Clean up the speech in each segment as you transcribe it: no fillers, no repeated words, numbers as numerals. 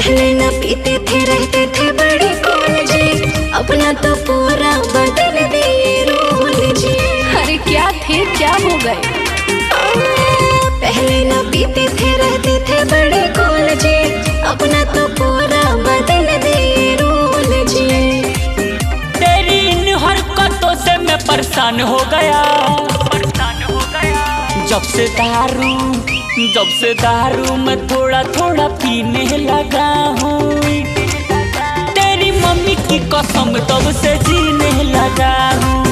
पहले न पीते थे रहते थे बड़े कूल जी, अपना तो पूरा बदल दिए रूल जी। अरे क्या थे, क्या हो गए? पहले न पीते थे रहते थे बड़े कूल जी, अपना तो पूरा बदल दिए रूल जी। तेरी इन हरकतों से मैं परेशान हो गया, जब से दारू मैं थोड़ा थोड़ा पीने लगा हूँ। तेरी मम्मी की कसम तब से जीने लगा हूँ।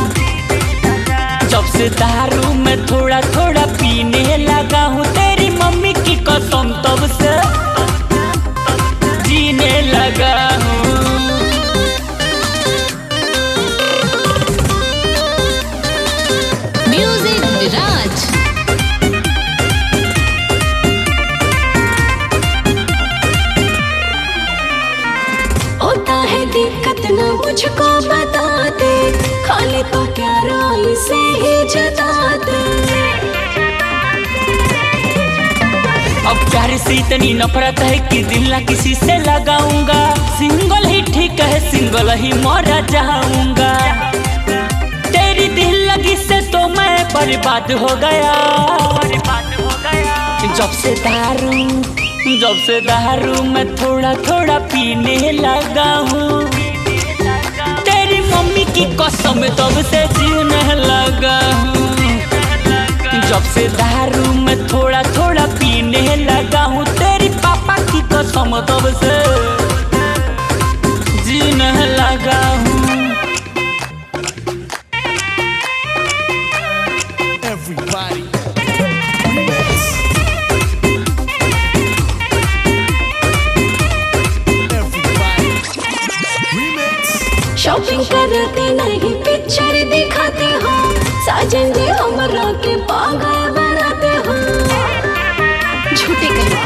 जब से दारू मैं थोड़ा थोड़ा पीने लगा हूँ, तेरी मम्मी की कसम तब से जीने लगा हूँ। म्यूजिक विराज। होता है दिक्कत ना मुझको बताते, खाली तो क्या राय से ही जताते। अब प्यार से इतनी नफरत है कि दिल ना किसी से लगाऊंगा। सिंगल ही ठीक है, सिंगल ही मर जाऊंगा। तेरी दिल लगी से तो मैं बर्बाद हो गया। जब से दारू मैं थोड़ा थोड़ा पीने लगा हूँ। तेरी मम्मी की कसम तब से जीने लगा हूँ। जब से दारू मैं थोड़ा थोड़ा पीने लगा हूँ, तेरी पापा की कसम तब से जीने लगा हूँ। Everybody. शॉपिंग करते नहीं पिक्चर दिखाते हो, साजन जी हमरा के पागल बनाते हो। झूठी कहीं।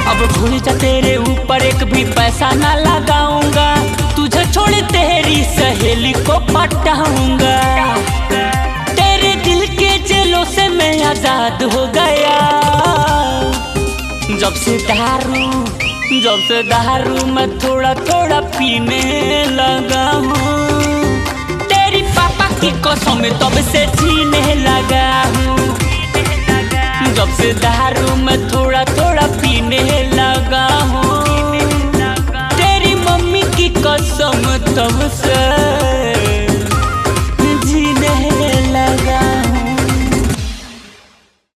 अब भूल जा, तेरे ऊपर एक भी पैसा ना लगाऊंगा। तुझे छोड़ तेरी सहेली को पटाऊंगा। तेरे दिल के जेलों से मैं आजाद हो गया। जब से दारू मैं थोड़ा थोड़ा पीने लगा हूँ। तेरी पापा की कसम तब से जीने लगा हूँ। जब से दारू मैं थोड़ा थोड़ा पीने लगा हूँ। तेरी मम्मी की कसम तब से